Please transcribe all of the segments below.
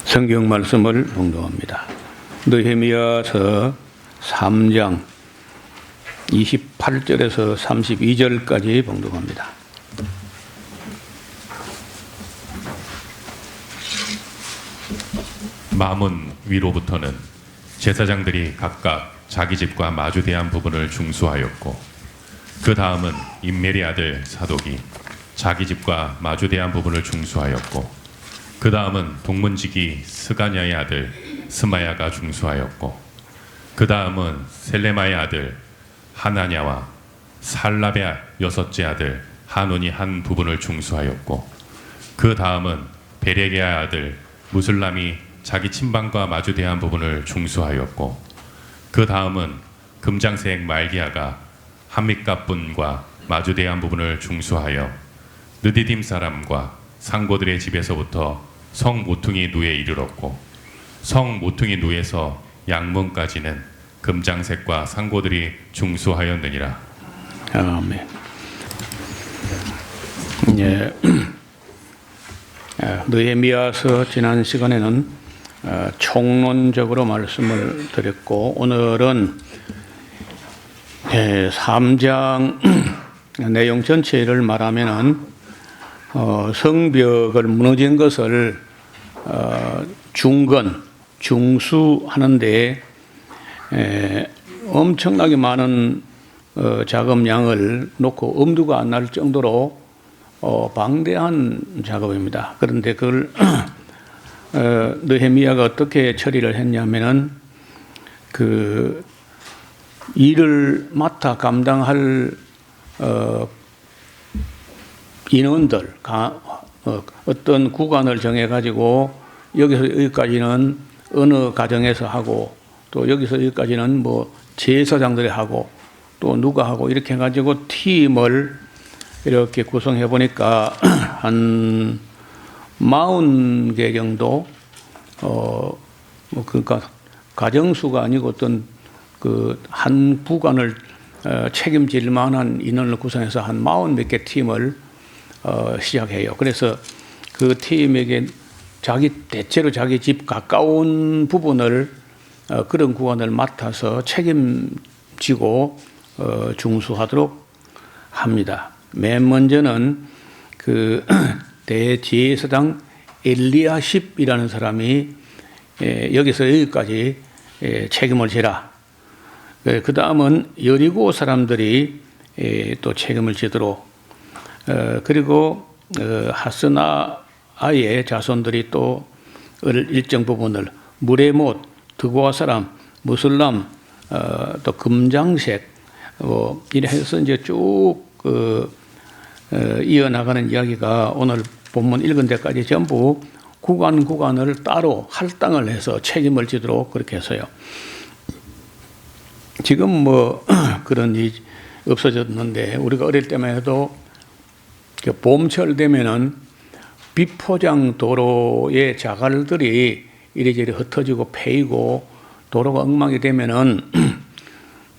성경 말씀을 봉독합니다. 느헤미야서 3장 28절에서 32절까지 봉독합니다. 마문 위로부터는 제사장들이 각각 자기 집과 마주대한 부분을 중수하였고, 그 다음은 임멜의 아들 사독이 자기 집과 마주대한 부분을 중수하였고, 그 다음은 동문지기 스가냐의 아들 스마야가 중수하였고, 그 다음은 셀레마의 아들 하나냐와 살랍의 여섯째 아들 하논이 한 부분을 중수하였고, 그 다음은 베레게의 아들 무슬람이 자기 친방과 마주대한 부분을 중수하였고, 그 다음은 금장색 말기야가 한mit갑분과 마주대한 부분을 중수하여 느디딤 사람과 상고들의 집에서부터 성 모퉁이 누에 이르렀고, 성 모퉁이 누에서 양문까지는 금장색과 상고들이 중수하였느니라. 아멘. 예. 느헤미야서 지난 시간에는 총론적으로 말씀을 드렸고, 오늘은 3장 내용 전체를 말하면은 성벽을 무너진 것을 중수하는데 엄청나게 많은 자금량을 놓고 엄두가 안 날 정도로 방대한 작업입니다. 그런데 그걸 느헤미야가 어떻게 처리를 했냐면은 그 일을 맡아 감당할 인원들, 어떤 구간을 정해가지고 여기서 여기까지는 어느 가정에서 하고, 또 여기서 여기까지는 뭐 제사장들이 하고, 또 누가 하고, 이렇게 해가지고 팀을 이렇게 구성해 보니까 한 40개 정도, 그러니까 가정수가 아니고 어떤 그 한 구간을 책임질 만한 인원을 구성해서 한 40몇 개 팀을 시작해요. 그래서 그 팀에게 대체로 자기 집 가까운 부분을 그런 구간을 맡아서 책임지고 중수하도록 합니다. 맨 먼저는 그 대제사장 엘리야십이라는 사람이 여기서 여기까지 책임을 지라. 그 다음은 여리고 사람들이 또 책임을 지도록, 그리고 하스나아의 자손들이 또 일정 부분을, 무레못, 드고아 사람, 무슬람, 또 금장색, 이래 해서 이제 쭉 이어나가는 이야기가 오늘 본문 읽은 데까지 전부 구간을 따로 할당을 해서 책임을 지도록 그렇게 해서요. 지금 뭐 그런 일이 없어졌는데, 우리가 어릴 때만 해도 봄철 되면은 비포장 도로의 자갈들이 이리저리 흩어지고 패이고 도로가 엉망이 되면은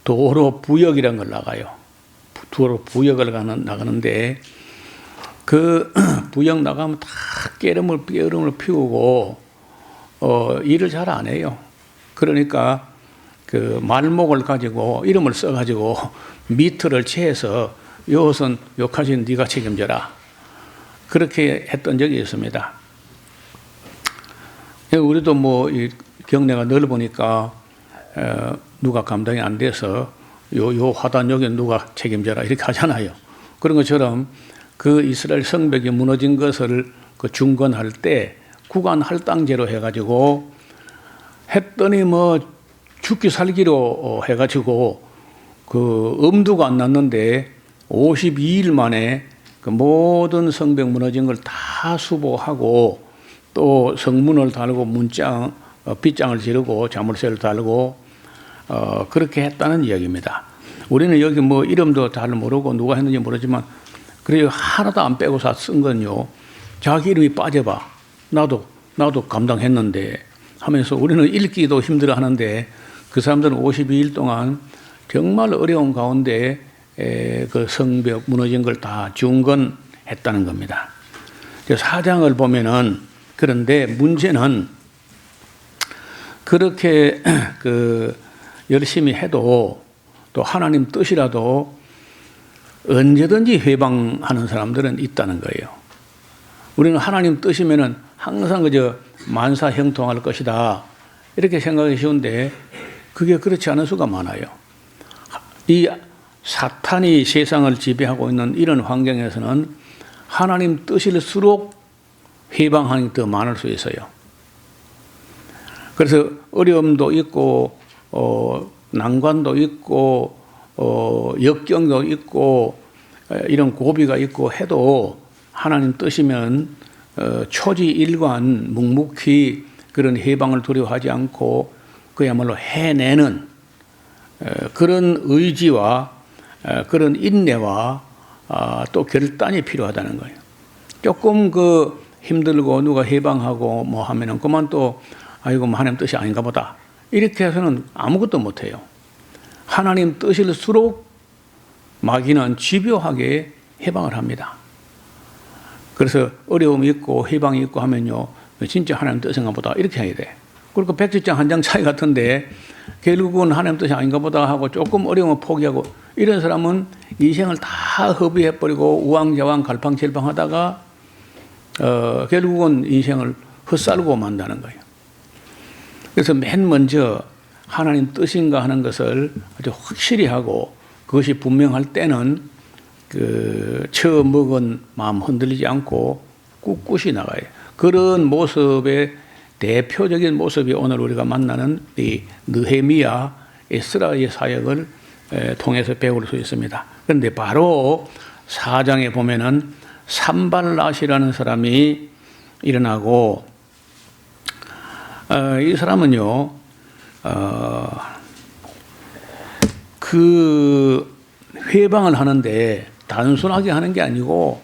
도로 부역이라는 걸 나가요. 도로 부역을 나가는데, 그 부역 나가면 다 깨름을 피우고 일을 잘 안 해요. 그러니까 그 말목을 가지고 이름을 써가지고 미터를 채해서 요것은 요까지는 네가 책임져라, 그렇게 했던 적이 있습니다. 우리도 뭐 이 경내가 넓으니까 누가 감당이 안 돼서 요 화단 여기 누가 책임져라 이렇게 하잖아요. 그런 것처럼 그 이스라엘 성벽이 무너진 것을 그 중건할 때 구간 할당제로 해가지고 했더니 뭐 죽기 살기로 해가지고 그 엄두가 안 났는데 52일 만에 그 모든 성벽 무너진 걸 다 수보하고, 또 성문을 달고 문장, 빗장을 지르고 자물쇠를 달고 그렇게 했다는 이야기입니다. 우리는 여기 뭐 이름도 잘 모르고 누가 했는지 모르지만, 그래요, 하나도 안 빼고 쓴 건요, 자기 이름이 빠져봐, 나도 감당했는데 하면서 우리는 읽기도 힘들어 하는데, 그 사람들은 52일 동안 정말 어려운 가운데 그 성벽 무너진 걸 다 중건했다는 겁니다. 사장을 보면은, 그런데 문제는 그렇게 그 열심히 해도 또 하나님 뜻이라도 언제든지 회방하는 사람들은 있다는 거예요. 우리는 하나님 뜻이면은 항상 그저 만사 형통할 것이다 이렇게 생각이 쉬운데 그게 그렇지 않을 수가 많아요. 이 사탄이 세상을 지배하고 있는 이런 환경에서는 하나님 뜻일수록 회방하는 게 더 많을 수 있어요. 그래서 어려움도 있고 난관도 있고 역경도 있고 이런 고비가 있고 해도 하나님 뜻이면 초지일관 묵묵히 그런 해방을 두려워하지 않고 그야말로 해내는 그런 의지와 그런 인내와 또 결단이 필요하다는 거예요. 조금 그 힘들고 누가 해방하고 뭐 하면은 그만 또 아이고 하나님 뜻이 아닌가 보다 이렇게 해서는 아무것도 못해요. 하나님 뜻일수록 마귀는 집요하게 해방을 합니다. 그래서 어려움이 있고 해방이 있고 하면요 진짜 하나님 뜻인가 보다 이렇게 해야 돼. 그리고 백지장 한 장 차이 같은데 결국은 하나님 뜻이 아닌가 보다 하고 조금 어려움을 포기하고 이런 사람은 인생을 다 허비해버리고 우왕좌왕 갈팡질팡 하다가 결국은 인생을 헛살고 만다는 거예요. 그래서 맨 먼저 하나님 뜻인가 하는 것을 아주 확실히 하고 그것이 분명할 때는 그 처음 먹은 마음 흔들리지 않고 꿋꿋이 나가요. 그런 모습의 대표적인 모습이 오늘 우리가 만나는 이 느헤미야 에스라의 사역을 통해서 배울 수 있습니다. 그런데 바로 4장에 보면은 산발랏이라는 사람이 일어나고 이 사람은요 그 회방을 하는데 단순하게 하는 게 아니고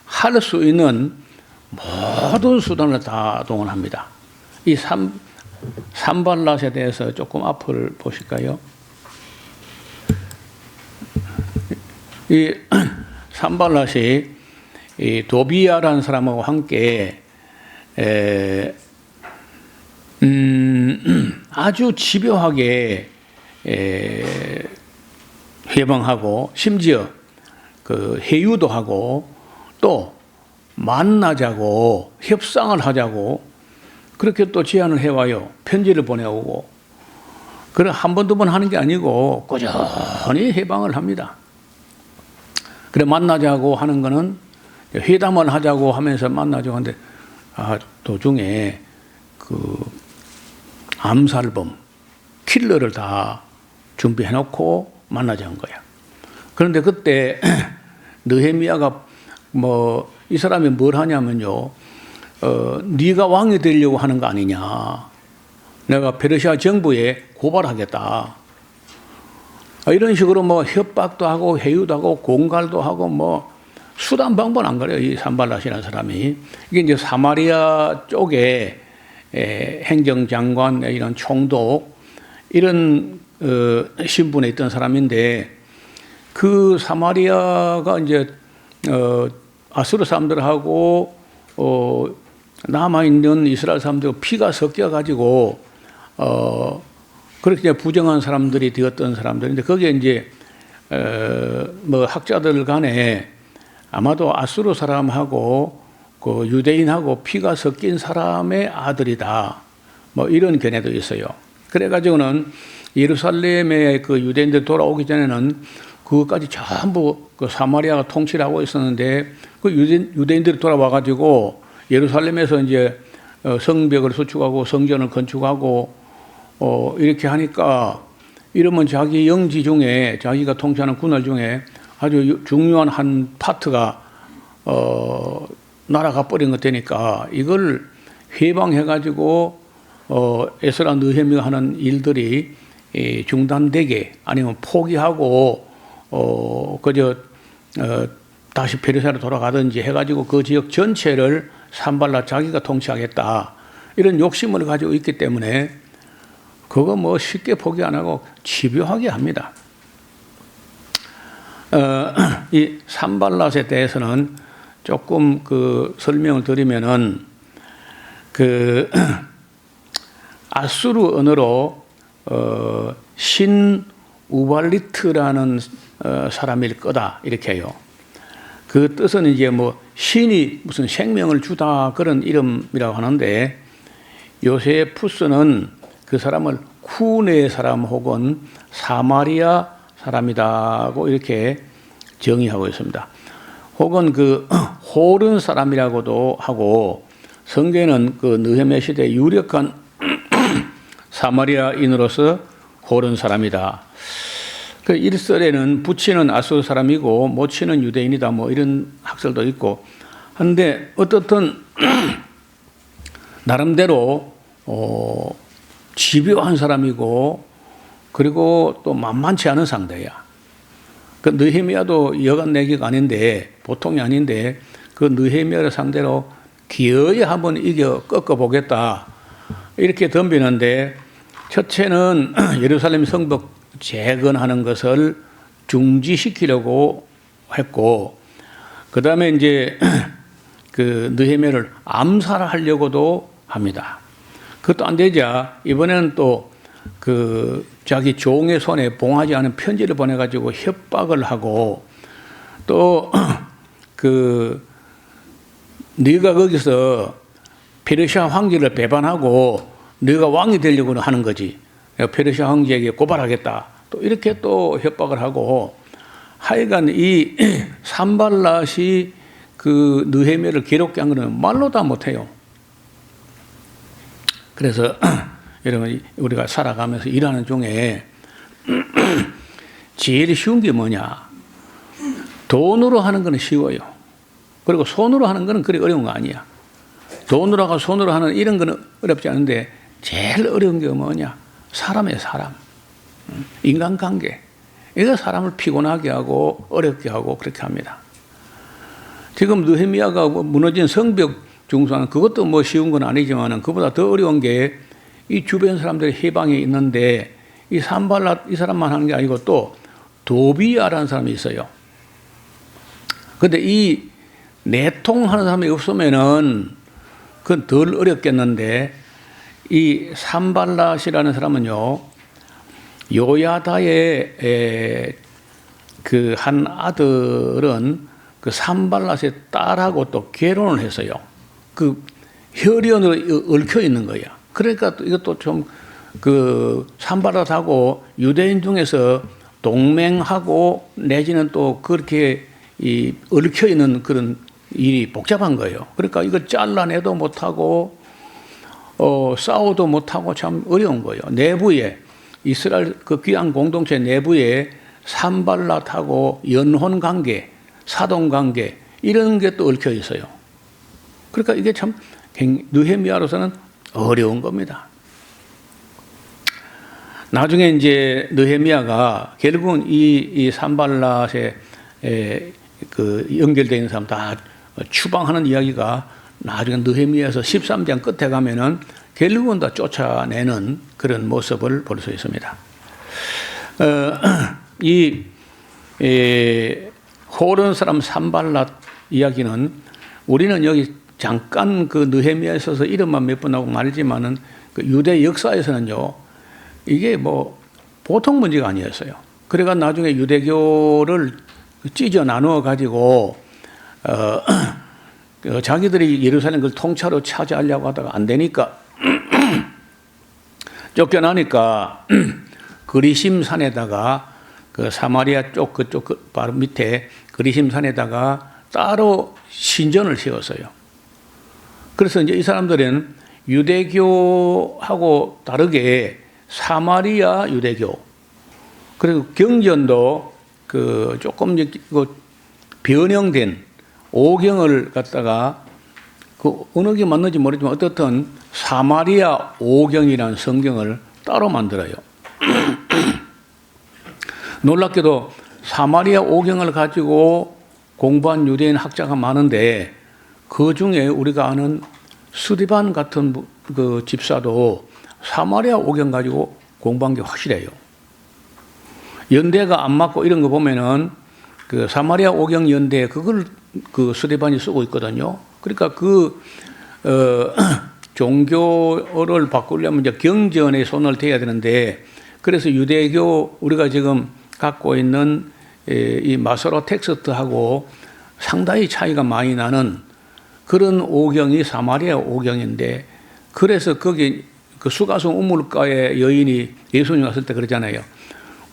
할 수 있는 모든 수단을 다 동원합니다. 이 산발랏에 대해서 조금 앞을 보실까요? 이 산발랏이 이 도비야라는 사람하고 함께 아주 집요하게 회방하고 심지어 그 회유도 하고 또 만나자고 협상을 하자고 그렇게 또 제안을 해와요. 편지를 보내오고. 그래 한 번 두 번 하는 게 아니고 꾸준히 회방을 합니다. 그래 만나자고 하는 거는 회담을 하자고 하면서 만나자고 하는데 도중에 그 암살범 킬러를 다 준비해 놓고 만나자는 거야. 그런데 그때 느헤미야가 뭐 이 사람이 뭘 하냐면요. 네가 왕이 되려고 하는 거 아니냐. 내가 페르시아 정부에 고발하겠다. 이런 식으로 뭐 협박도 하고 회유도 하고 공갈도 하고 뭐 수단 방법 안 가려요. 이 산발랏이라는 사람이. 이게 이제 사마리아 쪽에 행정장관 이런 총독 이런 신분에 있던 사람인데 그 사마리아가 이제 아수르 사람들하고 남아있는 이스라엘 사람들 피가 섞여가지고 그렇게 부정한 사람들이 되었던 사람들인데 거기에 이제 뭐 학자들 간에 아마도 아수르 사람하고 그 유대인하고 피가 섞인 사람의 아들이다. 뭐 이런 견해도 있어요. 그래가지고는 예루살렘에 그 유대인들 돌아오기 전에는 그것까지 전부 그 사마리아가 통치를 하고 있었는데 그 유대인들이 돌아와가지고 예루살렘에서 이제 성벽을 수축하고 성전을 건축하고 이렇게 하니까 이러면 자기 영지 중에 자기가 통치하는 군할 중에 아주 중요한 한 파트가 날아가 버린 것 되니까 이걸 회방해가지고 에스라 느헤미가 하는 일들이 중단되게 아니면 포기하고 그저 다시 페르시아로 돌아가든지 해가지고 그 지역 전체를 산발랏 자기가 통치하겠다 이런 욕심을 가지고 있기 때문에 그거 뭐 쉽게 포기 안 하고 집요하게 합니다. 이 산발랏에 대해서는 조금 그 설명을 드리면은 그 아수르 언어로 신 우발리트라는 사람일 거다 이렇게 해요. 그 뜻은 이제 뭐 신이 무슨 생명을 주다 그런 이름이라고 하는데 요세푸스는 그 사람을 쿠네 사람 혹은 사마리아 사람이다고 이렇게 정의하고 있습니다. 혹은 그 호른 사람이라고도 하고 성경에는 그 느헤미야 시대에 유력한 사마리아인으로서 호른 사람이다. 그 일설에는 부친은 아수르 사람이고 모친은 유대인이다 뭐 이런 학설도 있고 한데 어떻든 나름대로 집요한 사람이고 그리고 또 만만치 않은 상대야. 그 느헤미야도 여간 내기가 아닌데 보통이 아닌데 그 느헤미야를 상대로 기어이 한번 이겨 꺾어보겠다 이렇게 덤비는데 첫째는 예루살렘 성벽 재건하는 것을 중지시키려고 했고 그 다음에 이제 그 느헤미야를 암살하려고도 합니다. 그것도 안 되자 이번에는 또 그 자기 종의 손에 봉하지 않은 편지를 보내가지고 협박을 하고 또 그 네가 거기서 페르시아 황제를 배반하고 네가 왕이 되려고 하는 거지. 페르시아 황제에게 고발하겠다. 또 이렇게 또 협박을 하고 하여간 이 산발랏이 그 느헤미야를 괴롭게 한 거는 말로 다 못해요. 그래서 여러분 우리가 살아가면서 일하는 중에 제일 쉬운 게 뭐냐? 돈으로 하는 거는 쉬워요. 그리고 손으로 하는 거는 그리 어려운 거 아니야. 돈으로 하고 손으로 하는 이런 거는 어렵지 않은데 제일 어려운 게 뭐냐? 사람이에요, 사람. 인간관계. 이거 사람을 피곤하게 하고 어렵게 하고 그렇게 합니다. 지금 느헤미야가 무너진 성벽 중수하는 그것도 뭐 쉬운 건 아니지만 그보다 더 어려운 게 이 주변 사람들이 해방에 있는데 이 산발랏 이 사람만 하는 게 아니고 또 도비야라는 사람이 있어요. 근데 이 내통하는 사람이 없으면은 그건 덜 어렵겠는데 이 산발랏이라는 사람은요 요야다의 그 한 아들은 그 산발랏의 딸하고 또 결혼을 했어요. 그 혈연으로 얽혀 있는 거야. 그러니까 이것도 좀 그 산발랏하고 유대인 중에서 동맹하고 내지는 또 그렇게 이 얽혀 있는 그런 일이 복잡한 거예요. 그러니까 이거 잘라내도 못하고 싸워도 못하고 참 어려운 거예요. 내부에 이스라엘 그 귀한 공동체 내부에 산발랏하고 연혼 관계, 사돈 관계 이런 게 또 얽혀 있어요. 그러니까 이게 참 느헤미야로서는 어려운 겁니다. 나중에 이제 느헤미야가 결국은 이 산발랏에 그 연결되어 있는 사람 다 추방하는 이야기가 나중에 느헤미야에서 13장 끝에 가면은 결국은 다 쫓아내는 그런 모습을 볼 수 있습니다. 이 호른 사람 산발랏 이야기는 우리는 여기 잠깐 그 느헤미야에 있어서 이름만 몇 번 하고 말지만은 그 유대 역사에서는요 이게 뭐 보통 문제가 아니었어요. 그래가 나중에 유대교를 찢어 나누어 가지고 자기들이 예루살렘 그 통째로 차지하려고 하다가 안 되니까 쫓겨나니까 그리심 산에다가 그 사마리아 쪽 그쪽 그 바로 밑에 그리심 산에다가 따로 신전을 세웠어요. 그래서 이제 이 사람들은 유대교하고 다르게 사마리아 유대교 그리고 경전도 그 조금 변형된 오경을 갖다가 그 어느 게 맞는지 모르지만 어떻든 사마리아 오경이라는 성경을 따로 만들어요. 놀랍게도 사마리아 오경을 가지고 공부한 유대인 학자가 많은데 그 중에 우리가 아는 스디반 같은 그 집사도 사마리아 오경 가지고 공부한 게 확실해요. 연대가 안 맞고 이런 거 보면은 그 사마리아 오경 연대 그걸 그 스디반이 쓰고 있거든요. 그러니까 종교를 바꾸려면 이제 경전에 손을 대야 되는데, 그래서 유대교 우리가 지금 갖고 있는 이 마소로 텍스트하고 상당히 차이가 많이 나는 그런 오경이 사마리아 오경인데, 그래서 거기 그 수가성 우물가에 여인이 예수님 왔을 때 그러잖아요.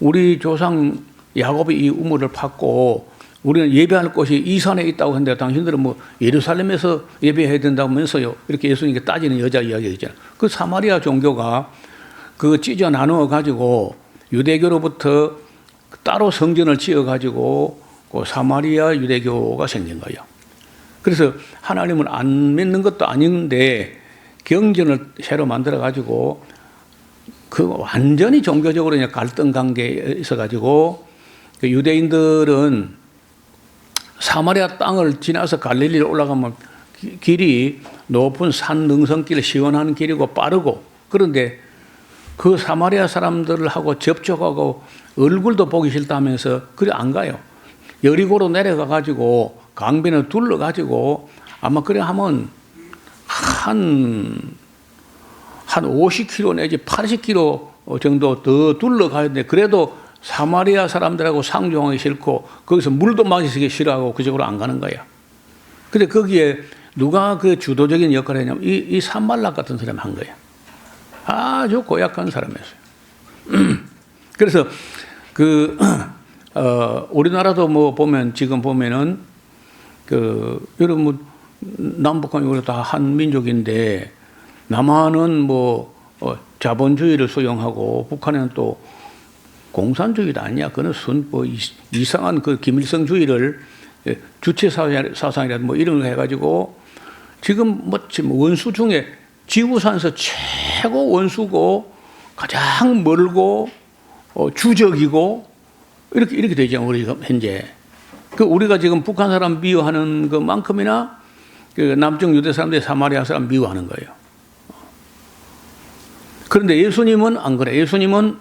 우리 조상 야곱이 이 우물을 팠고 우리는 예배할 곳이 이 산에 있다고 했는데 당신들은 뭐 예루살렘에서 예배해야 된다면서요. 이렇게 예수님께 따지는 여자 이야기가 있잖아요. 그 사마리아 종교가 그 찢어 나누어 가지고 유대교로부터 따로 성전을 지어 가지고 그 사마리아 유대교가 생긴 거예요. 그래서 하나님을 안 믿는 것도 아닌데 경전을 새로 만들어 가지고 그 완전히 종교적으로 갈등 관계에 있어 가지고 유대인들은 사마리아 땅을 지나서 갈릴리로 올라가면 길이 높은 산 능선길, 시원한 길이고 빠르고, 그런데 그 사마리아 사람들하고 접촉하고 얼굴도 보기 싫다면서 그래 안 가요. 여리고로 내려가 가지고 강변을 둘러 가지고 아마 그래 하면 한 50km 내지 80km 정도 더 둘러가야 되는데, 그래도 사마리아 사람들하고 상종하기 싫고 거기서 물도 마시기 싫어하고 그쪽으로 안 가는 거야. 근데 거기에 누가 그 주도적인 역할을 했냐면 이 산발락 같은 사람이 한 거야. 아주 고약한 사람이었어요. 그래서 우리나라도 뭐 보면 지금 보면은 여러분 뭐 남북한이 우리 다 한 민족인데, 남한은 뭐 자본주의를 수용하고 북한은 또 공산주의도 아니야. 그는 뭐 이상한 그 김일성주의를 주체 사상이라도 뭐 이런 거 해가지고 지금 뭐 원수 중에 지구상에서 최고 원수고 가장 멀고 주적이고 이렇게 되죠. 우리 현재 우리가 지금 북한 사람 미워하는 것만큼이나 그 남쪽 유대 사람들이 사마리아 사람 미워하는 거예요. 그런데 예수님은 안 그래. 예수님은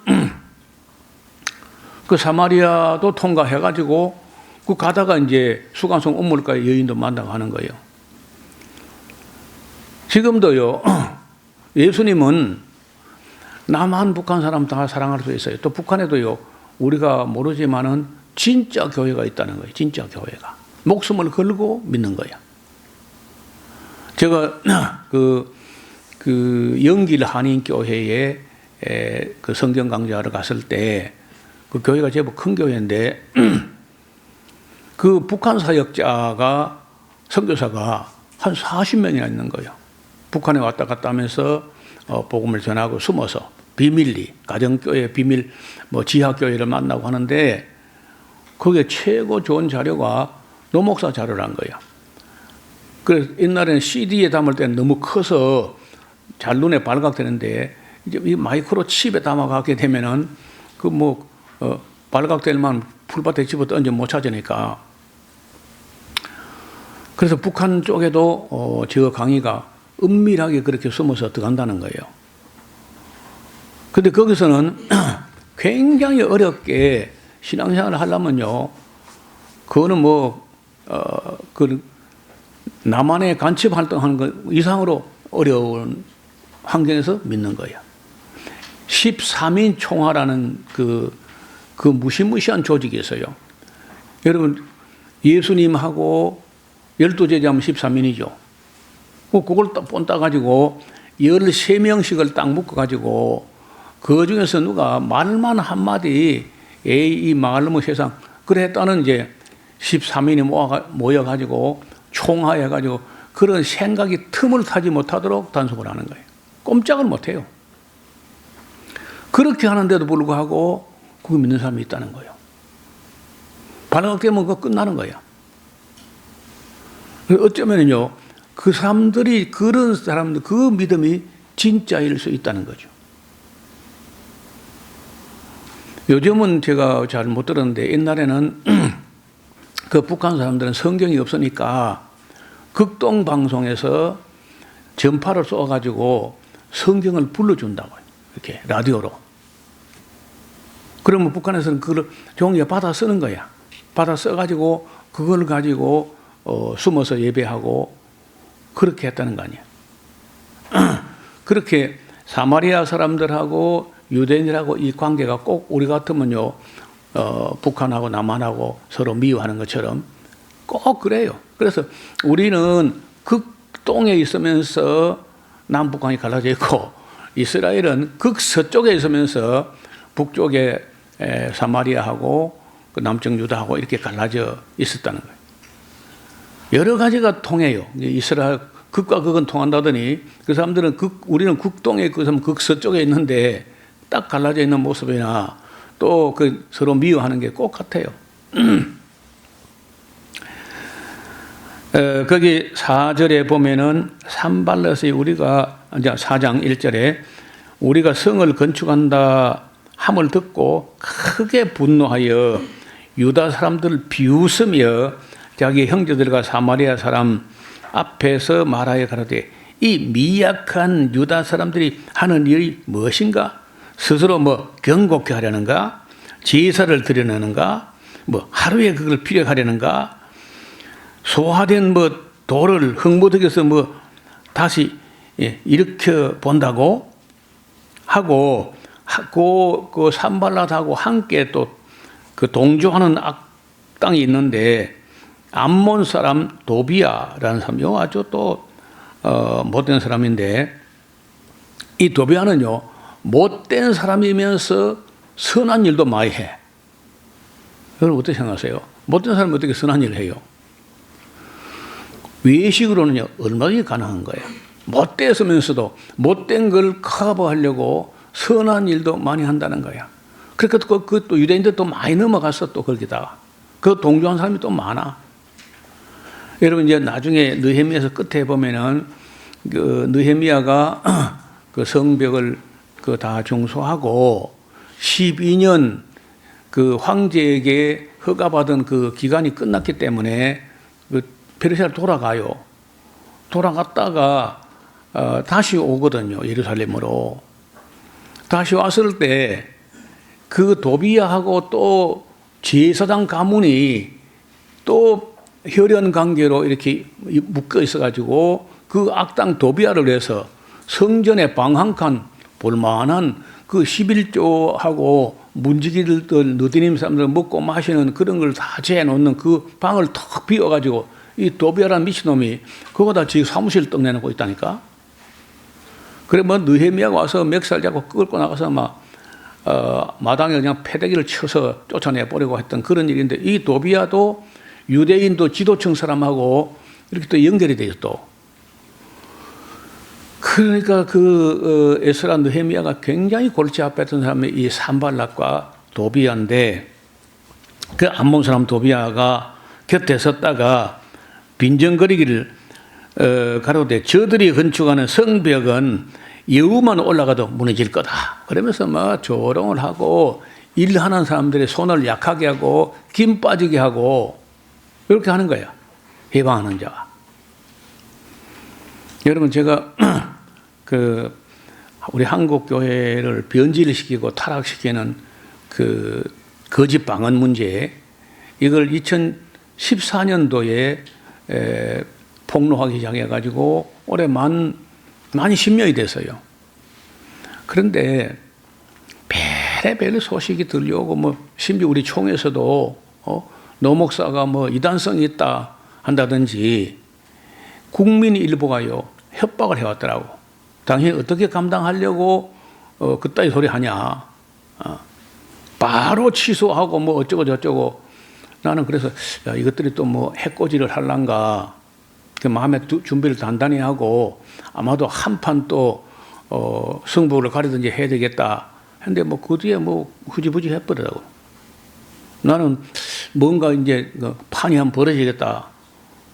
그 사마리아도 통과해가지고 그 가다가 이제 수간성 우물가에 여인도 만나고 하는 거예요. 지금도요, 예수님은 남한, 북한 사람 다 사랑할 수 있어요. 또 북한에도요, 우리가 모르지만은 진짜 교회가 있다는 거예요. 진짜 교회가. 목숨을 걸고 믿는 거야. 제가 그 영길 한인교회에 그 성경 강좌를 갔을 때 그 교회가 제법 큰 교회인데 그 북한 사역자가 선교사가 한 40명이나 있는 거예요. 북한에 왔다 갔다 하면서 복음을 전하고 숨어서 비밀리 가정교회 비밀 뭐 지하교회를 만나고 하는데, 거기에 최고 좋은 자료가 노목사 자료란 거예요. 그래서 옛날에는 CD에 담을 때는 너무 커서 잘 눈에 발각되는데, 이제 이 마이크로 칩에 담아가게 되면은 그 뭐 발각될 만한 풀밭에 집어 던져 못 찾으니까. 그래서 북한 쪽에도 저 강의가 은밀하게 그렇게 숨어서 들어간다는 거예요. 근데 거기서는 굉장히 어렵게 신앙생활을 하려면요, 그거는 그 남한의 간첩 활동하는 것 이상으로 어려운 환경에서 믿는 거예요. 13인 총화라는 그 무시무시한 조직이 있어요. 여러분, 예수님하고 12제자면 13인이죠. 그걸 딱 따가지고 13명씩을 딱 묶어가지고 그 중에서 누가 말만 한마디 이 말로 세상 그래 했다는 이제 13인이 모여가지고 총화해가지고 그런 생각이 틈을 타지 못하도록 단속을 하는 거예요. 꼼짝을 못해요. 그렇게 하는데도 불구하고 그거 믿는 사람이 있다는 거예요. 발각되면 그거 끝나는 거예요. 어쩌면요, 그 사람들이 그런 사람들 그 믿음이 진짜일 수 있다는 거죠. 요즘은 제가 잘 못 들었는데 옛날에는 그 북한 사람들은 성경이 없으니까 극동 방송에서 전파를 쏘아가지고 성경을 불러준다고요. 이렇게 라디오로. 그러면 북한에서는 그걸 종이에 받아 쓰는 거야. 받아 써가지고 그걸 가지고 숨어서 예배하고 그렇게 했다는 거 아니야. 그렇게 사마리아 사람들하고 유대인들하고 이 관계가 꼭 우리 같으면요, 북한하고 남한하고 서로 미워하는 것처럼 꼭 그래요. 그래서 우리는 극동에 있으면서 남북한이 갈라져 있고, 이스라엘은 극서쪽에 있으면서 북쪽에 사마리아하고 그 남쪽 유다하고 이렇게 갈라져 있었다는 거예요. 여러 가지가 통해요. 이스라엘 극과 극은 통한다더니 그 사람들은 우리는 극동에 그 사람 극서쪽에 있는데 딱 갈라져 있는 모습이나 또 그 서로 미워하는 게 꼭 같아요. 거기 4절에 보면은 산발렛이 우리가 이제 4장 1절에 우리가 성을 건축한다 함을 듣고 크게 분노하여 유다 사람들을 비웃으며 자기 형제들과 사마리아 사람 앞에서 말하여 가로되 이 미약한 유다 사람들이 하는 일이 무엇인가? 스스로 뭐 경고케 하려는가? 제사를 드리려는가? 뭐 하루에 그걸 피력하려는가? 소화된 뭐 돌을 흙무더기에서 뭐 다시 일으켜 본다고 하고 그 산발랏하고 함께 또 그 동조하는 악당이 있는데 암몬 사람 도비아라는 사람이요, 아주 또 못된 사람인데 이 도비아는요 못된 사람이면서 선한 일도 많이 해. 여러분 어떻게 생각하세요? 못된 사람이 어떻게 선한 일을 해요? 외식으로는요 얼마나 가능한 거예요. 못됐으면서도 못된 걸 커버하려고 선한 일도 많이 한다는 거야. 그러니까 또 유대인들 또 많이 넘어갔어. 또 거기다가 그 동조한 사람이 또 많아. 여러분 이제 나중에 느헤미야서 끝에 보면은 그 느헤미야가 그 성벽을 그 다 중소하고 12년 그 황제에게 허가받은 그 기간이 끝났기 때문에 그 페르시아로 돌아가요. 돌아갔다가 다시 오거든요. 예루살렘으로. 다시 왔을 때 그 도비야하고 또 제사장 가문이 또 혈연 관계로 이렇게 묶여 있어가지고 그 악당 도비야를 위해서 성전에 방 한 칸 볼만한 그 11조하고 문지기들 느디님 사람들 먹고 마시는 그런 걸 다 재놓는 그 방을 턱 비워가지고 이 도비야라는 미친놈이 그거 다 지금 사무실 떡내놓고 있다니까. 그래 뭐 느헤미야가 와서 멱살 잡고 끌고 나가서 막 마당에 그냥 패대기를 쳐서 쫓아내버리고 했던 그런 일인데 이 도비야도 유대인도 지도층 사람하고 이렇게 또 연결이 돼요 또. 그러니까 그 에스라 느헤미야가 굉장히 골치 아팠던 사람이 이 산발랏과 도비야인데 그 암몬 사람 도비야가 곁에 섰다가 빈정거리기를 가로되 저들이 건축하는 성벽은 여우만 올라가도 무너질 거다. 그러면서 막 조롱을 하고 일하는 사람들의 손을 약하게 하고 김 빠지게 하고 이렇게 하는 거야. 해방하는 자가. 여러분 제가 그 우리 한국 교회를 변질시키고 타락시키는 그 거짓 방언 문제 이걸 2014년도에 폭로하기 시작해가지고 올해 많이 10년이 됐어요. 그런데 별의별 소식이 들려오고 뭐 심지어 우리 총에서도 노 목사가 뭐 이단성이 있다 한다든지 국민 일부가요 협박을 해왔더라고. 당신이 어떻게 감당하려고 그따위 소리 하냐. 바로 취소하고 뭐 어쩌고 저쩌고. 나는 그래서 야, 이것들이 또 뭐 해코지를 할란가 그 마음에 준비를 단단히 하고 아마도 한판 또 승부를 가리든지 해야 되겠다 했는데 뭐 그 뒤에 뭐 후지부지 해버리더라고. 나는 뭔가 이제 판이 한번 벌어지겠다.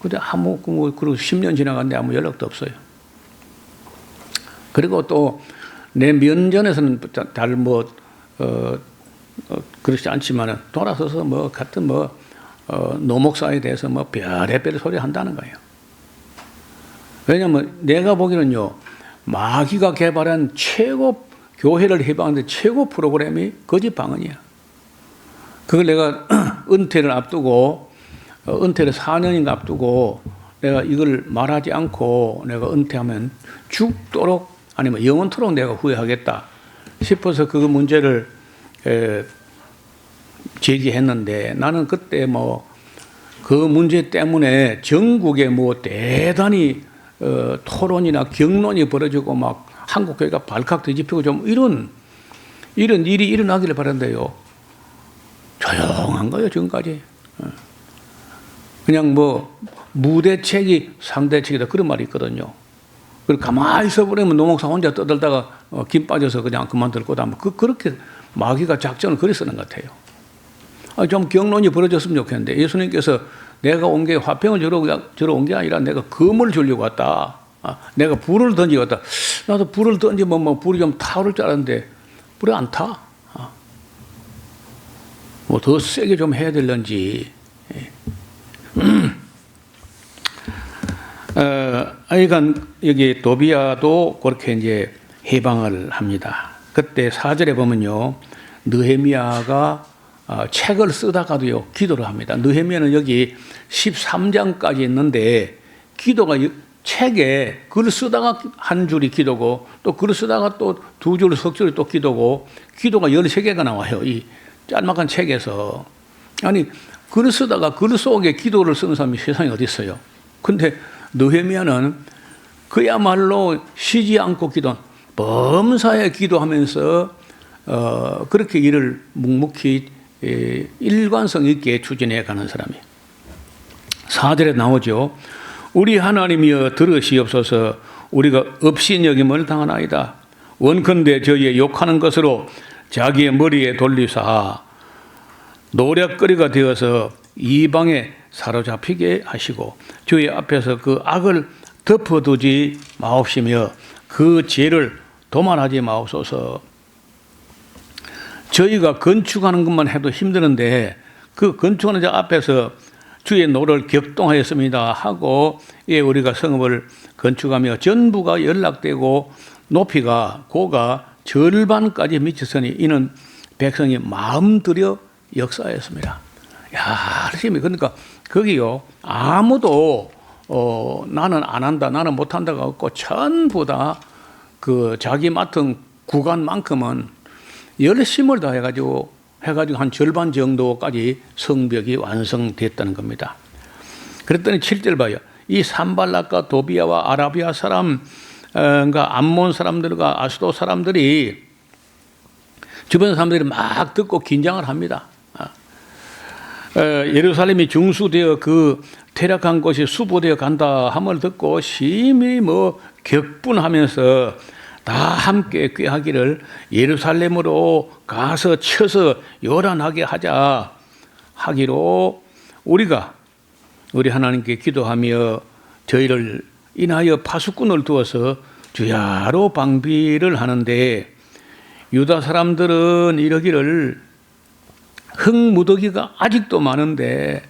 근데 그리고 10년 지나갔는데 아무 연락도 없어요. 그리고 또 내 면전에서는 잘 그렇지 않지만은 돌아서서 뭐 같은 노목사에 대해서 뭐 별의별 소리 한다는 거예요. 왜냐하면 내가 보기에는요 마귀가 개발한 최고 교회를 해방하는 최고 프로그램이 거짓 방언이야. 그걸 내가 은퇴를 앞두고 은퇴를 4년인가 앞두고 내가 이걸 말하지 않고 내가 은퇴하면 죽도록 아니면 영원토록 내가 후회하겠다 싶어서 그 문제를 제기했는데 나는 그때 뭐 그 문제 때문에 전국에 뭐 대단히 토론이나 경론이 벌어지고 막 한국교회가 발칵 뒤집히고 좀 이런 일이 일어나기를 바란대요. 조용한 거예요, 지금까지. 그냥 뭐 무대책이 상대책이다 그런 말이 있거든요. 그리고 가만히 있어버리면 노목사 혼자 떠들다가 김 빠져서 그냥 그만둘 거다. 그렇게 마귀가 작전을 그리 쓰는 것 같아요. 좀 경론이 벌어졌으면 좋겠는데 예수님께서 내가 온 게 화평을 주러 온 게 아니라 내가 검을 주려고 왔다. 내가 불을 던지고 왔다. 나도 불을 던지면 뭐 불이 좀 타오를 줄 알았는데 불이 안 타. 뭐 더 세게 좀 해야 될런지. 하여간 여기 도비아도 그렇게 이제 해방을 합니다. 그때 4절에 보면요. 느헤미야가 책을 쓰다가도요. 기도를 합니다. 느헤미야는 여기 13장까지 있는데 기도가 책에 글을 쓰다가 한 줄이 기도고 또 글을 쓰다가 또 두 줄, 석 줄이 또 기도고 기도가 13개가 나와요. 이 짤막한 책에서. 아니 글을 쓰다가 글 속에 기도를 쓰는 사람이 세상에 어디 있어요. 근데 느헤미야는 그야말로 쉬지 않고 범사에 기도하면서 그렇게 일을 묵묵히 일관성 있게 추진해 가는 사람이에요. 4절에 나오죠. 우리 하나님이여 들으시옵소서. 우리가 업신여김을 당하나이다. 원컨대 저희의 욕하는 것으로 자기의 머리에 돌리사 노략거리가 되어서 이방에 사로잡히게 하시고 주의 앞에서 그 악을 덮어두지 마옵시며 그 죄를 도말하지 마옵소서. 저희가 건축하는 것만 해도 힘드는데 그 건축하는 자 앞에서 주의 노를 격동하였습니다 하고 우리가 성읍을 건축하며 전부가 연락되고 높이가 고가 절반까지 미쳤으니 이는 백성이 마음 들여 역사했습니다. 야, 그러니까 거기요 아무도 나는 안 한다, 나는 못 한다가 없고 전부 다 그 자기 맡은 구간만큼은 열심을 다 해가지고 한 절반 정도까지 성벽이 완성됐다는 겁니다. 그랬더니 7절 봐요. 이 산발락과 도비아와 아라비아 사람, 그러니까 암몬 사람들과 아수도 사람들이 주변 사람들이 막 듣고 긴장을 합니다. 예루살렘이 중수되어 그 퇴락한 곳이 수보되어 간다 함을 듣고 심히 뭐 격분하면서 다 함께 꾀하기를 예루살렘으로 가서 쳐서 요란하게 하자 하기로 우리 하나님께 기도하며 저희를 인하여 파수꾼을 두어서 주야로 방비를 하는데 유다 사람들은 이러기를 흙무더기가 아직도 많은데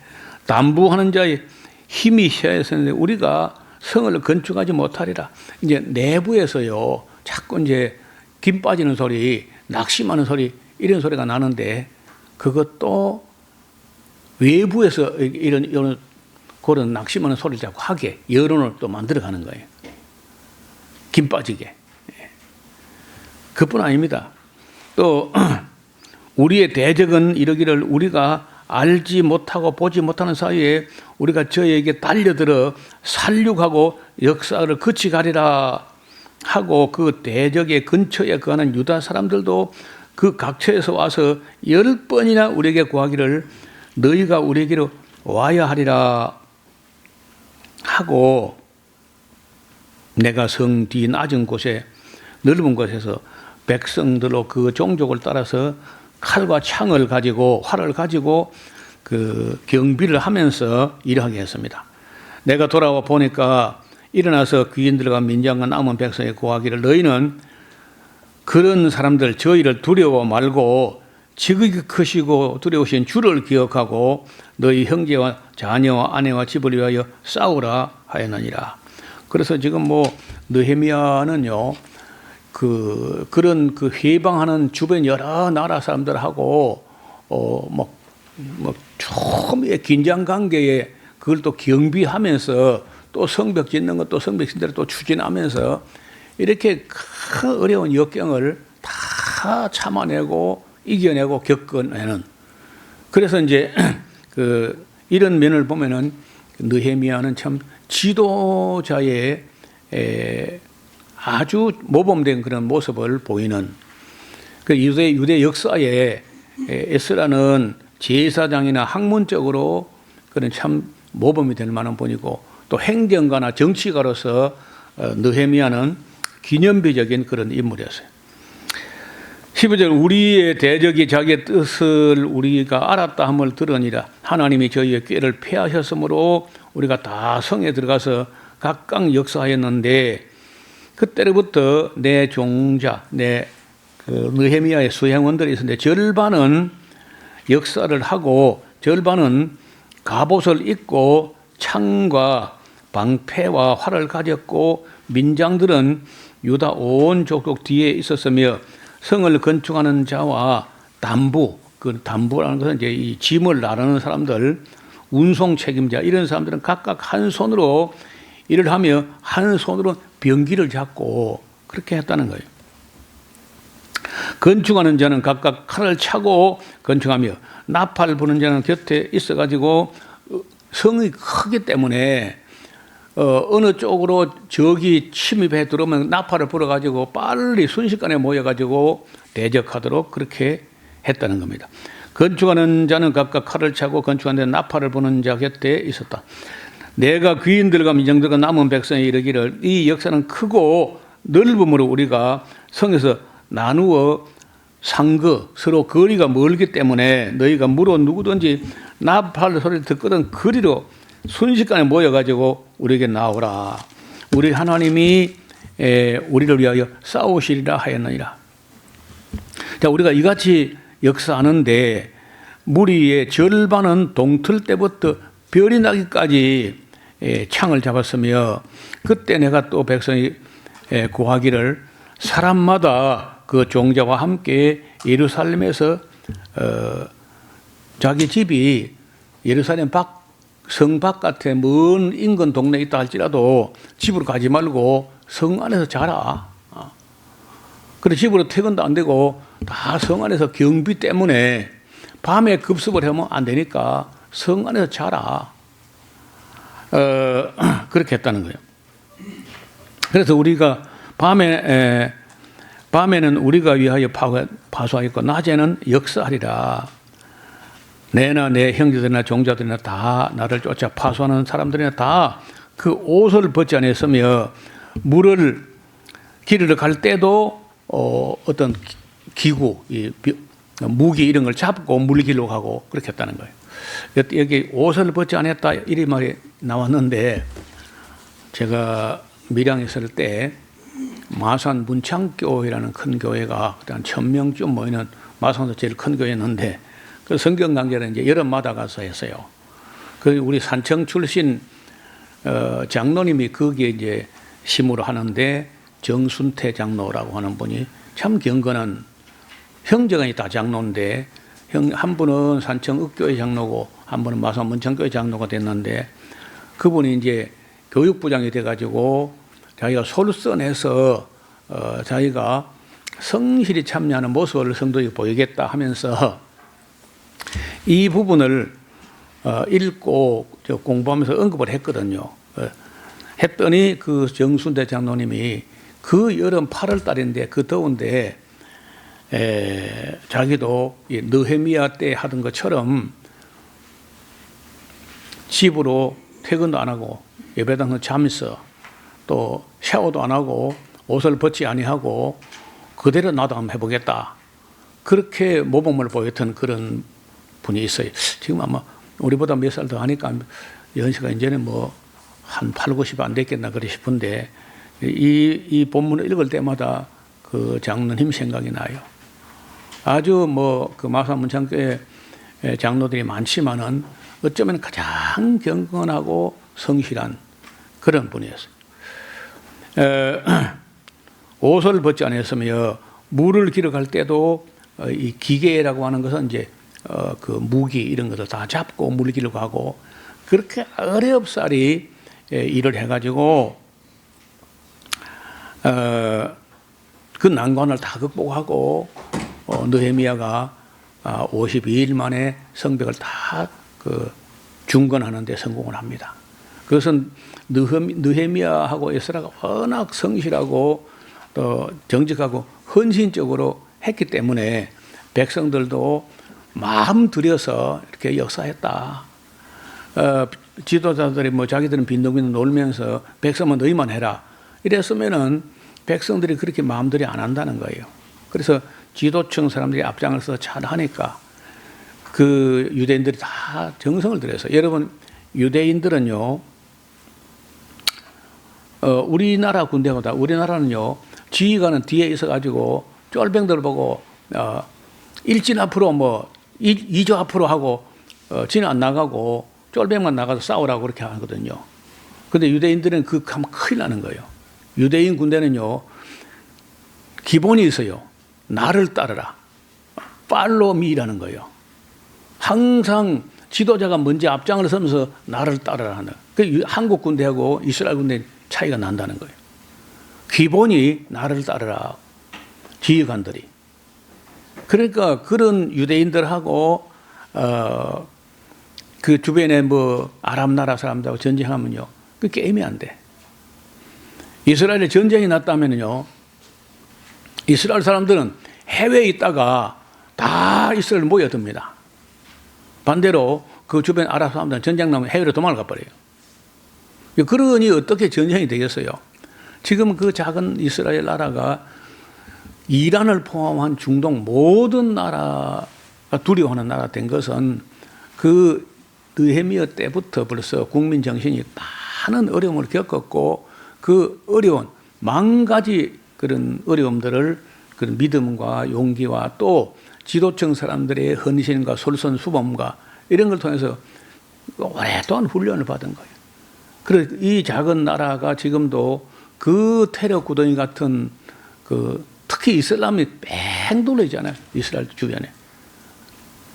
담부하는 자의 힘이 있어야 했는데 우리가 성을 건축하지 못하리라. 이제 내부에서요 자꾸 이제 김 빠지는 소리, 낙심하는 소리 이런 소리가 나는데 그것도 외부에서 이런 그런 낙심하는 소리를 자꾸 하게 여론을 또 만들어가는 거예요. 김 빠지게. 그뿐 아닙니다. 또 우리의 대적은 이러기를 우리가 알지 못하고 보지 못하는 사이에 우리가 저에게 달려들어 살육하고 역사를 그치가리라 하고 그 대적의 근처에 거하는 유다 사람들도 그 각처에서 와서 10번이나 우리에게 구하기를 너희가 우리에게로 와야 하리라 하고 내가 성 뒤 낮은 곳에 넓은 곳에서 백성들로 그 종족을 따라서 칼과 창을 가지고 활을 가지고 그 경비를 하면서 일하게 했습니다. 내가 돌아와 보니까 일어나서 귀인들과 민장과 남은 백성에 구하기를 너희는 그런 사람들 저희를 두려워 말고 지극히 크시고 두려우신 주를 기억하고 너희 형제와 자녀와 아내와 집을 위하여 싸우라 하였느니라. 그래서 지금 뭐 느헤미야는요 그런 그 해방하는 주변 여러 나라 사람들하고 처음에 긴장 관계에 그걸 또 경비하면서 또 성벽 짓는 것, 또 성벽 짓는 대로 또 추진하면서 이렇게 큰 어려운 역경을 다 참아내고 이겨내고 겪어내는. 그래서 이제 이런 면을 보면은 느헤미야는 참 지도자의 아주 모범된 그런 모습을 보이는, 그 유대 역사에 에스라는 제사장이나 학문적으로 그런 참 모범이 될 만한 분이고, 또 행정가나 정치가로서 느헤미야는 기념비적인 그런 인물이었어요. 12절, 우리의 대적이 자기의 뜻을 우리가 알았다 함을 들으니라. 하나님이 저희의 꾀를 폐하셨으므로 우리가 다 성에 들어가서 각각 역사하였는데, 그때로부터 내 종자, 느헤미야의 수행원들이 있었는데 절반은 역사를 하고 절반은 갑옷을 입고 창과 방패와 활을 가졌고, 민장들은 유다 온 족속 뒤에 있었으며 성을 건축하는 자와 담부, 그 담부라는 것은 이제 이 짐을 나르는 사람들, 운송 책임자, 이런 사람들은 각각 한 손으로 일을 하며 한 손으로 병기를 잡고 그렇게 했다는 거예요. 건축하는 자는 각각 칼을 차고 건축하며 나팔 부는 자는 곁에 있어가지고, 성이 크기 때문에 어느 쪽으로 적이 침입해 들어오면 나팔을 불어가지고 빨리 순식간에 모여가지고 대적하도록 그렇게 했다는 겁니다. 건축하는 자는 각각 칼을 차고 건축하는 자는 나팔을 부는 자 곁에 있었다. 내가 귀인들과 민정들과 남은 백성에 이르기를 이 역사는 크고 넓음으로 우리가 성에서 나누어 상거, 서로 거리가 멀기 때문에 너희가 물어 누구든지 나팔 소리를 듣거든 거리로 순식간에 모여가지고 우리에게 나오라. 우리 하나님이 우리를 위하여 싸우시리라 하였느니라. 자, 우리가 이같이 역사하는데 무리의 절반은 동틀 때부터 별이 나기까지 창을 잡았으며, 그때 내가 또 백성이 구하기를 사람마다 그 종자와 함께 예루살렘에서 자기 집이 예루살렘 성 바깥에 먼 인근 동네에 있다 할지라도 집으로 가지 말고 성 안에서 자라. 그래, 집으로 퇴근도 안 되고 다 성 안에서 경비 때문에 밤에 급습을 하면 안 되니까 성 안에서 자라. 그렇게 했다는 거예요. 그래서 우리가 밤에는 우리가 위하여 파수하였고 낮에는 역사하리라. 내나 내 형제들이나 종자들이나 다 나를 쫓아 파수하는 사람들이나 다 그 옷을 벗지 않았으며 길을 갈 때도 어떤 기구, 무기 이런 걸 잡고 물길로 가고 그렇게 했다는 거예요. 여기 옷을 벗지 않았다 이런 말이 나왔는데, 제가 밀양에 있을 때 마산 문창교회라는 큰 교회가 한 1000명쯤 모이는 마산에서 제일 큰 교회였는데, 그 성경 강좌를 이제 여름마다 가서 했어요. 그 우리 산청 출신 장로님이 거기에 이제 심으로 하는데, 정순태 장로라고 하는 분이 참 경건한 형제가 다 장로인데, 한 분은 산청 읍교회 장로고 한 분은 마산 문창교회 장로가 됐는데, 그분이 이제 교육부장이 돼가지고 자기가 솔선해서 자기가 성실히 참여하는 모습을 성도에게 보이겠다 하면서 이 부분을 읽고 공부하면서 언급을 했거든요. 했더니 그 정순대 장로님이 그 여름 8월 달인데 그 더운데 자기도 느헤미야 때 하던 것처럼 집으로 퇴근도 안 하고 예배당에서 잠있어, 또 샤워도 안 하고 옷을 벗지 아니하고 그대로 나도 한번 해보겠다, 그렇게 모범을 보였던 그런 분이 있어요. 지금 아마 우리보다 몇 살 더 하니까 연세가 이제는 뭐 한 8, 90 안 됐겠나 그래 싶은데, 이 본문을 읽을 때마다 그 장로님 생각이 나요. 아주 뭐 그 마산 문창교회 장로들이 많지만은 어쩌면 가장 경건하고 성실한 그런 분이었어요. 옷을 벗지 않았으며 물을 길어갈 때도 이 기계라고 하는 것은 이제 그 무기 이런 것을 다 잡고 물 길러 가고, 그렇게 어렵사리 일을 해가지고 그 난관을 다 극복하고 느헤미야가 52일 만에 성벽을 다 중건하는 데 성공을 합니다. 그것은 느헤미야하고 에스라가 워낙 성실하고 또 정직하고 헌신적으로 했기 때문에 백성들도 마음 들여서 이렇게 역사했다. 지도자들이 뭐 자기들은 빈둥빈둥 놀면서 백성은 너희만 해라. 이랬으면은 백성들이 그렇게 마음들이 안 한다는 거예요. 그래서 지도층 사람들이 앞장을 서 잘하니까 그 유대인들이 다 정성을 들여서 여러분 유대인들은요 우리나라 군대보다 우리나라는요 지휘관은 뒤에 있어가지고 쫄병들 보고 일진 앞으로 뭐 2조 앞으로 하고 지는 안 나가고 쫄병만 나가서 싸우라고 그렇게 하거든요. 근데 유대인들은 그 하면 큰일 나는 거예요. 유대인 군대는요 기본이 있어요. 나를 따르라. 팔로우 미라는 거예요. 항상 지도자가 먼저 앞장을 서면서 나를 따르라 하는. 그 한국 군대하고 이스라엘 군대 차이가 난다는 거예요. 기본이 나를 따르라. 지휘관들이. 그러니까 그런 유대인들하고 그 주변에 뭐 아랍 나라 사람들하고 전쟁하면요. 그 게임이 안 돼. 이스라엘에 전쟁이 났다면요. 이스라엘 사람들은 해외에 있다가 다 이스라엘 모여듭니다. 반대로 그 주변 아랍 사람들은 전쟁 나면 해외로 도망을 가버려요. 그러니 어떻게 전쟁이 되겠어요? 지금 그 작은 이스라엘 나라가 이란을 포함한 중동 모든 나라가 두려워하는 나라 된 것은 그 느헤미야 때부터 벌써 국민 정신이 많은 어려움을 겪었고 그 어려운 만 가지 그런 어려움들을 그런 믿음과 용기와 또 지도층 사람들의 헌신과 솔선수범과 이런 걸 통해서 오랫동안 훈련을 받은 거예요. 그래서 이 작은 나라가 지금도 그 테러 구덩이 같은 그 특히 이슬람이 뺑 돌려 있잖아요. 이스라엘 주변에.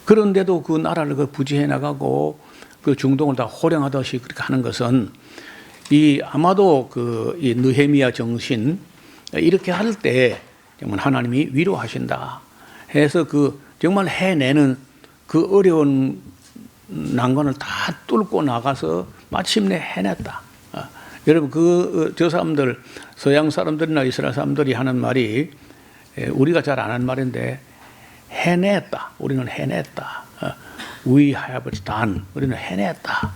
그런데도 그 나라를 부지해 나가고 그 중동을 다 호령하듯이 그렇게 하는 것은 이 아마도 그 이 느헤미야 정신 이렇게 할 때 정말 하나님이 위로하신다 해서 그 정말 해내는 그 어려운 난관을 다 뚫고 나가서 마침내 해냈다. 여러분 저 사람들 서양 사람들이나 이스라엘 사람들이 하는 말이 우리가 잘 안 하는 말인데 해냈다. 우리는 해냈다. We have done. 우리는 해냈다.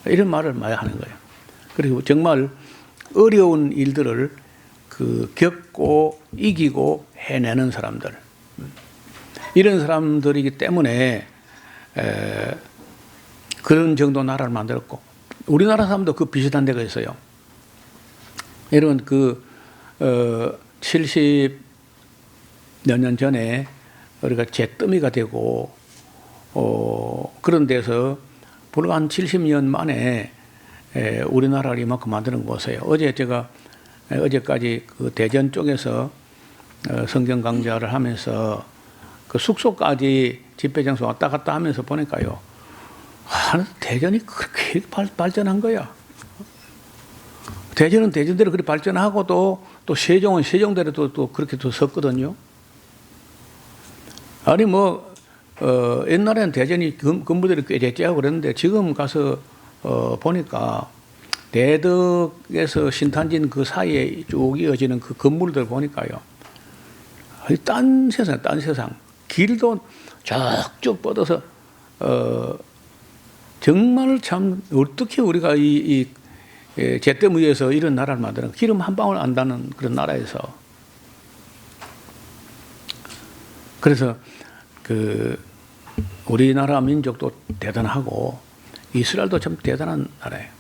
이런 말을 많이 하는 거예요. 그리고 정말 어려운 일들을 겪고 이기고 해내는 사람들. 이런 사람들이기 때문에 그런 정도 나라를 만들었고 우리나라 사람도 그 비슷한 데가 있어요. 여러분 70몇 년 전에 우리가 잿더미가 되고 그런 데서 불과 한 70년 만에 우리나라를 이만큼 만드는 거 보세요. 어제까지 그 대전 쪽에서 성경 강좌를 하면서 그 숙소까지 집회 장소 왔다 갔다 하면서 보니까요. 대전이 그렇게 발전한 거야. 대전은 대전대로 그렇게 발전하고 또 세종은 세종대로 또 그렇게 또 섰거든요. 아니 옛날에는 대전이 건물들이 꽤 됐자고 그랬는데 지금 가서 보니까 대덕에서 신탄진 그 사이에 쭉 이어지는 그 건물들 보니까요. 딴 세상. 길도 쭉쭉 뻗어서 정말 참 어떻게 우리가 이 잿더미 위에서 이런 나라를 만드는 기름 한 방울 안 닿는 그런 나라에서 그래서 우리나라 민족도 대단하고 이스라엘도 참 대단한 나라예요.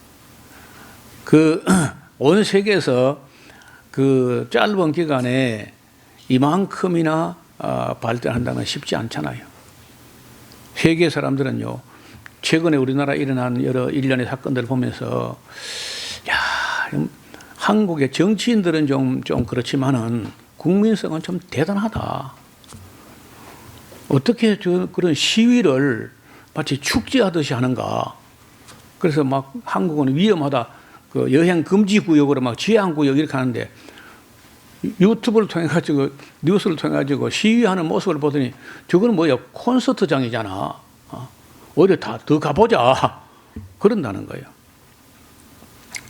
온 세계에서 그 짧은 기간에 이만큼이나 발전한다는 건 쉽지 않잖아요. 세계 사람들은요, 최근에 우리나라에 일어난 여러 일련의 사건들을 보면서, 한국의 정치인들은 좀 그렇지만은 국민성은 좀 대단하다. 어떻게 그런 시위를 마치 축제하듯이 하는가. 그래서 막 한국은 위험하다. 그 여행 금지 구역으로 막 제한 구역 이렇게 하는데 유튜브를 통해 가지고 뉴스를 통해 가지고 시위하는 모습을 보더니 저거는 뭐야 콘서트장이잖아. 오히려 더 가보자 그런다는 거예요.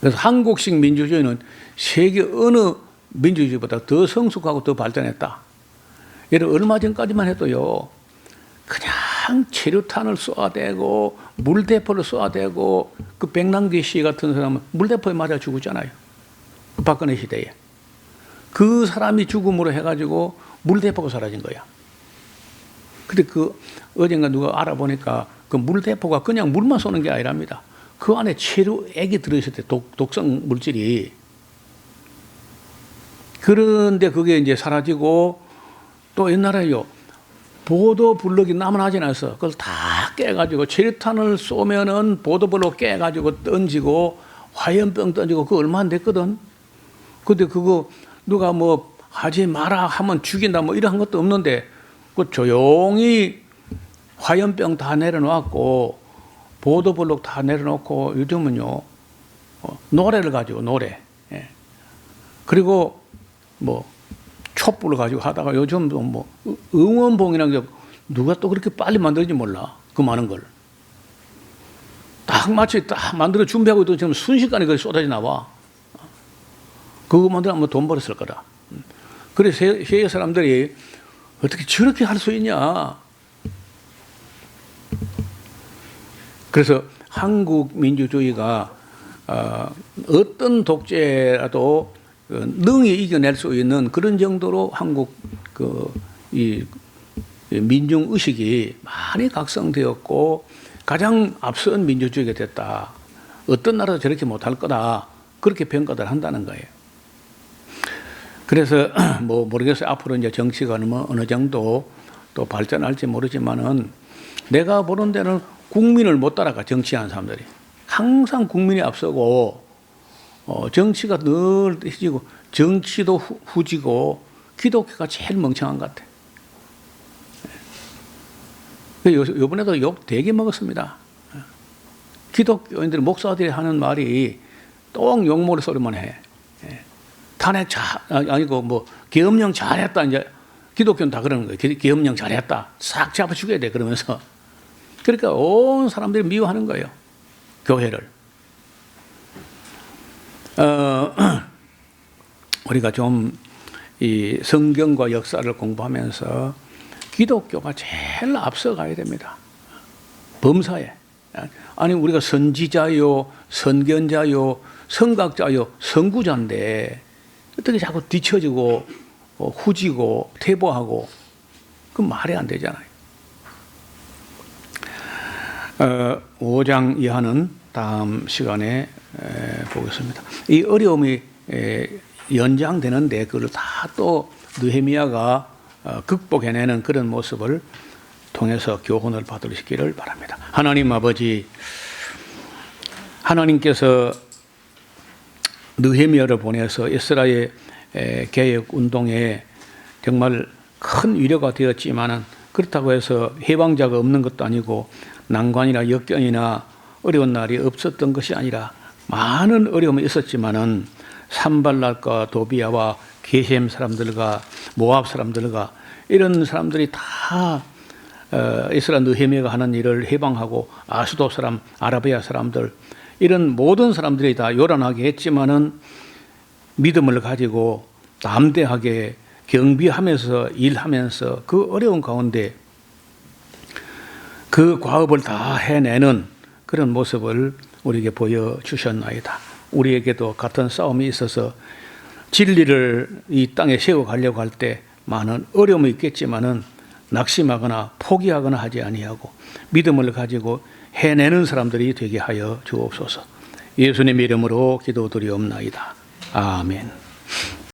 그래서 한국식 민주주의는 세계 어느 민주주의보다 더 성숙하고 더 발전했다. 예를 얼마 전까지만 해도요, 그냥 체류탄을 쏘아대고 물대포를 쏘아대고 그 백남기 씨 같은 사람은 물대포에 맞아 죽었잖아요. 그 박근혜 시대에. 그 사람이 죽음으로 해가지고 물대포가 사라진 거야. 근데 그 어젠가 누가 알아보니까 그 물대포가 그냥 물만 쏘는 게 아니랍니다. 그 안에 체류액이 들어있을 때 독성 물질이. 그런데 그게 이제 사라지고 또 옛날에요. 보도블럭이 남아나지 않았어. 그걸 다 깨가지고 체류탄을 쏘면은 보도블럭 깨가지고 던지고 화염병 던지고 그거 얼마 안 됐거든. 근데 그거 누가 뭐 하지 마라 하면 죽인다 뭐 이런 것도 없는데 그 조용히 화염병 다 내려놓았고 보도블럭 다 내려놓고 요즘은요 노래를 가지고 노래. 예. 그리고 뭐 촛불을 가지고 하다가 요즘도 뭐 응원봉이라는 게 누가 또 그렇게 빨리 만들지 몰라. 그 많은 걸. 딱 마치 딱 만들어 준비하고 있던 지금 순식간에 그게 쏟아져 나와. 그거 만들면 돈 벌었을 거다. 그래서 세계 사람들이 어떻게 저렇게 할 수 있냐. 그래서 한국 민주주의가 어떤 독재라도 능히 이겨낼 수 있는 그런 정도로 한국 이 민중 의식이 많이 각성되었고 가장 앞선 민주주의가 됐다. 어떤 나라도 저렇게 못할 거다. 그렇게 평가를 한다는 거예요. 그래서 뭐 모르겠어요. 앞으로 이제 정치가 어느 정도 또 발전할지 모르지만은 내가 보는 데는 국민을 못 따라가 정치하는 사람들이 항상 국민이 앞서고 정치가 늘 해지고 정치도 후지고 기독교가 제일 멍청한 것 같아. 이번에도 욕 되게 먹었습니다. 기독교인들 목사들이 하는 말이 똥 욕먹을 소리만 해. 탄핵 아니고 뭐 계엄령 잘했다 이제 기독교는 다 그러는 거예요. 계엄령 잘했다. 싹 잡아 죽여야 돼 그러면서. 그러니까 온 사람들이 미워하는 거예요. 교회를. 우리가 좀 이 성경과 역사를 공부하면서 기독교가 제일 앞서가야 됩니다. 범사에. 아니 우리가 선지자요, 선견자요, 선각자요, 선구자인데 어떻게 자꾸 뒤처지고 후지고 퇴보하고 그 말이 안 되잖아요. 5장 이하는 다음 시간에 보겠습니다. 이 어려움이 연장되는데 그걸 다 또 느헤미야가 극복해내는 그런 모습을 통해서 교훈을 받으시기를 바랍니다. 하나님 아버지, 하나님께서 느헤미야를 보내서 이스라엘 개혁 운동에 정말 큰 위로가 되었지만은 그렇다고 해서 해방자가 없는 것도 아니고 난관이나 역경이나 어려운 날이 없었던 것이 아니라 많은 어려움이 있었지만은 산발락과 도비야와 게셈 사람들과 모압 사람들과 이런 사람들이 다 이스라엘 느헤미야가 하는 일을 해방하고 아수도 사람, 아라비아 사람들 이런 모든 사람들이 다 요란하게 했지만은 믿음을 가지고 담대하게 경비하면서 일하면서 그 어려운 가운데 그 과업을 다 해내는 그런 모습을 우리에게 보여주셨나이다. 우리에게도 같은 싸움이 있어서 진리를 이 땅에 세워가려고 할 때 많은 어려움이 있겠지만은 낙심하거나 포기하거나 하지 아니하고 믿음을 가지고 해내는 사람들이 되게 하여 주옵소서. 예수님의 이름으로 기도드리옵나이다. 아멘.